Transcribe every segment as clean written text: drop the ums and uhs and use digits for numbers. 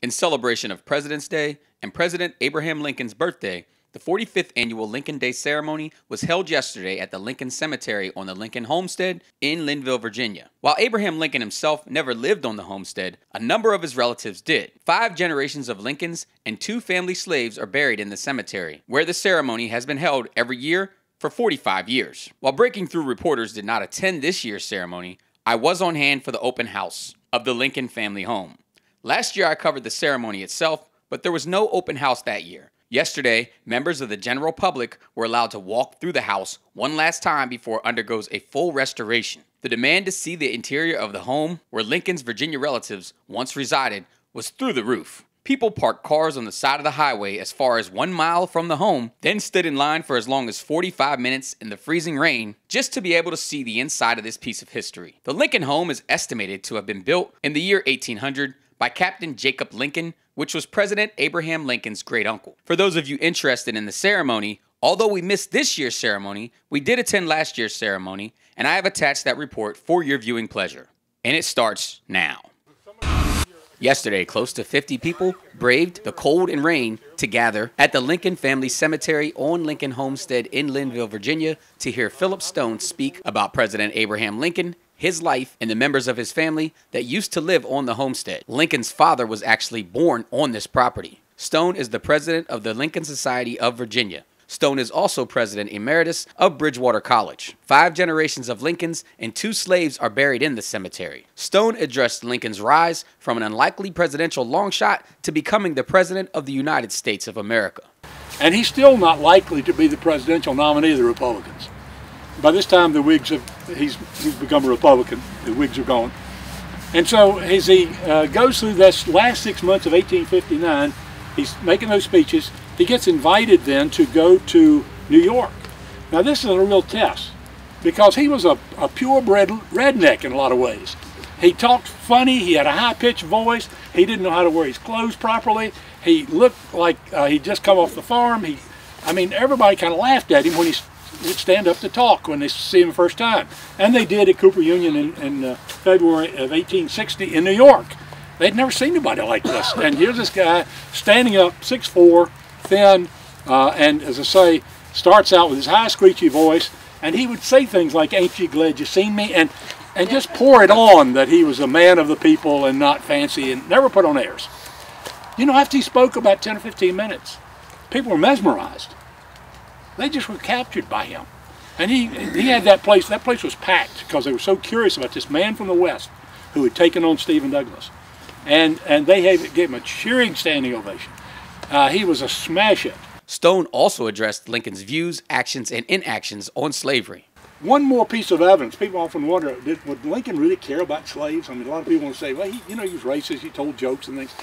In celebration of President's Day and President Abraham Lincoln's birthday, the 45th annual Lincoln Day ceremony was held yesterday at the Lincoln Cemetery on the Lincoln Homestead in Linville, Virginia. While Abraham Lincoln himself never lived on the homestead, a number of his relatives did. 5 generations of Lincolns and 2 family slaves are buried in the cemetery, where the ceremony has been held every year for 45 years. While Breaking Through reporters did not attend this year's ceremony, I was on hand for the open house of the Lincoln family home. Last year I covered the ceremony itself, but there was no open house that year. Yesterday, members of the general public were allowed to walk through the house one last time before it undergoes a full restoration. The demand to see the interior of the home where Lincoln's Virginia relatives once resided was through the roof. People parked cars on the side of the highway as far as 1 mile from the home, then stood in line for as long as 45 minutes in the freezing rain just to be able to see the inside of this piece of history. The Lincoln home is estimated to have been built in the year 1800 by Captain Jacob Lincoln, which was President Abraham Lincoln's great uncle. For those of you interested in the ceremony, although we missed this year's ceremony, we did attend last year's ceremony, and I have attached that report for your viewing pleasure. And it starts now. Yesterday, close to 50 people braved the cold and rain to gather at the Lincoln Family Cemetery on Lincoln Homestead in Linville, Virginia, to hear Philip Stone speak about President Abraham Lincoln, his life, and the members of his family that used to live on the homestead. Lincoln's father was actually born on this property. Stone is the president of the Lincoln Society of Virginia. Stone is also president emeritus of Bridgewater College. 5 generations of Lincolns and 2 slaves are buried in the cemetery. Stone addressed Lincoln's rise from an unlikely presidential long shot to becoming the president of the United States of America. And he's still not likely to be the presidential nominee of the Republicans. By this time, the Whigs he's become a Republican. The Whigs are gone. And so as he goes through this last 6 months of 1859, he's making those speeches. He gets invited then to go to New York. Now this is a real test because he was a purebred redneck in a lot of ways. He talked funny, he had a high-pitched voice, he didn't know how to wear his clothes properly, he looked like he'd just come off the farm. I mean, everybody kind of laughed at him when he would stand up to talk when they see him the first time. And they did at Cooper Union in February of 1860 in New York. They'd never seen anybody like this. And here's this guy standing up, 6'4", thin, and as I say, starts out with his high screechy voice, and he would say things like, "Ain't you glad you seen me?" and just pour it on that he was a man of the people and not fancy and never put on airs. You know, after he spoke about 10 or 15 minutes, people were mesmerized. They just were captured by him. And he had that place was packed because they were so curious about this man from the West who had taken on Stephen Douglas. And they gave him a cheering standing ovation. He was a smash hit. Stone also addressed Lincoln's views, actions, and inactions on slavery. One more piece of evidence. People often wonder, would Lincoln really care about slaves? I mean, a lot of people want to say, well, he was racist, he told jokes and things.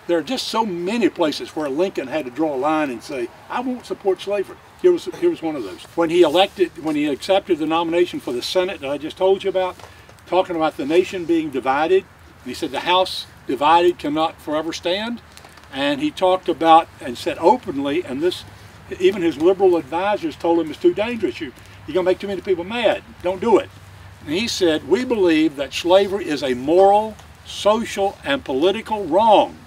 There are just so many places where Lincoln had to draw a line and say, I won't support slavery. Here was one of those. When he accepted the nomination for the Senate that I just told you about, talking about the nation being divided, and he said the House divided cannot forever stand. And he talked about and said openly, and this, even his liberal advisors told him it's too dangerous. You're going to make too many people mad. Don't do it. And he said, we believe that slavery is a moral, social, and political wrong.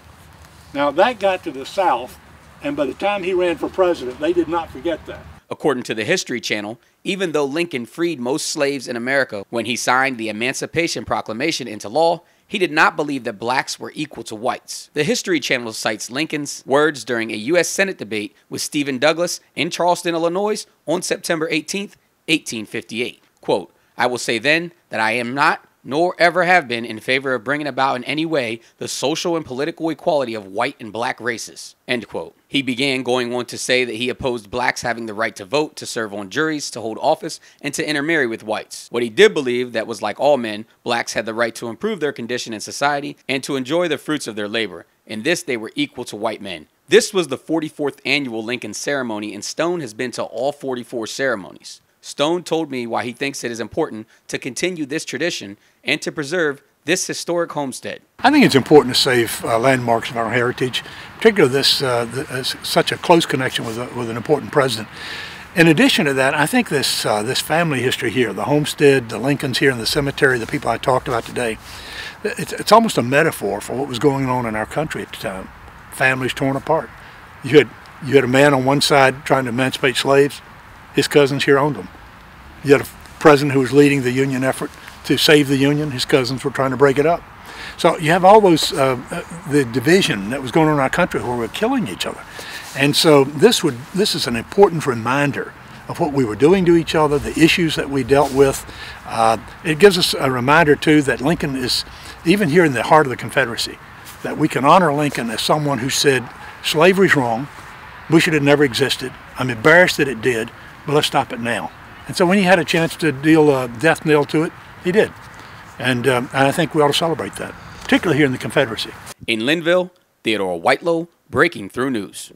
Now that got to the South, and by the time he ran for president, they did not forget that. According to the History Channel, even though Lincoln freed most slaves in America when he signed the Emancipation Proclamation into law, he did not believe that blacks were equal to whites. The History Channel cites Lincoln's words during a U.S. Senate debate with Stephen Douglas in Charleston, Illinois on September 18, 1858. Quote, I will say then that I am not, nor ever have been, in favor of bringing about in any way the social and political equality of white and black races. End quote. He began going on to say that he opposed blacks having the right to vote, to serve on juries, to hold office, and to intermarry with whites. What he did believe that was like all men, blacks had the right to improve their condition in society and to enjoy the fruits of their labor. In this, they were equal to white men. This was the 44th annual Lincoln ceremony, and Stone has been to all 44 ceremonies. Stone told me why he thinks it is important to continue this tradition and to preserve this historic homestead. I think it's important to save landmarks of our heritage, particularly such a close connection with an important president. In addition to that, I think this family history here, the homestead, the Lincolns here in the cemetery, the people I talked about today, it's almost a metaphor for what was going on in our country at the time. Families torn apart. You had a man on one side trying to emancipate slaves. His cousins here owned them. You had a president who was leading the Union effort to save the Union. His cousins were trying to break it up. So you have all those, the division that was going on in our country where we're killing each other. And so this is an important reminder of what we were doing to each other, the issues that we dealt with. It gives us a reminder, too, that Lincoln is, even here in the heart of the Confederacy, that we can honor Lincoln as someone who said, slavery's wrong, wish it had never existed, I'm embarrassed that it did, but let's stop it now. And so when he had a chance to deal a death knell to it, he did. And I think we ought to celebrate that, particularly here in the Confederacy. In Linville, Theodore Whitelow, Breaking Through News.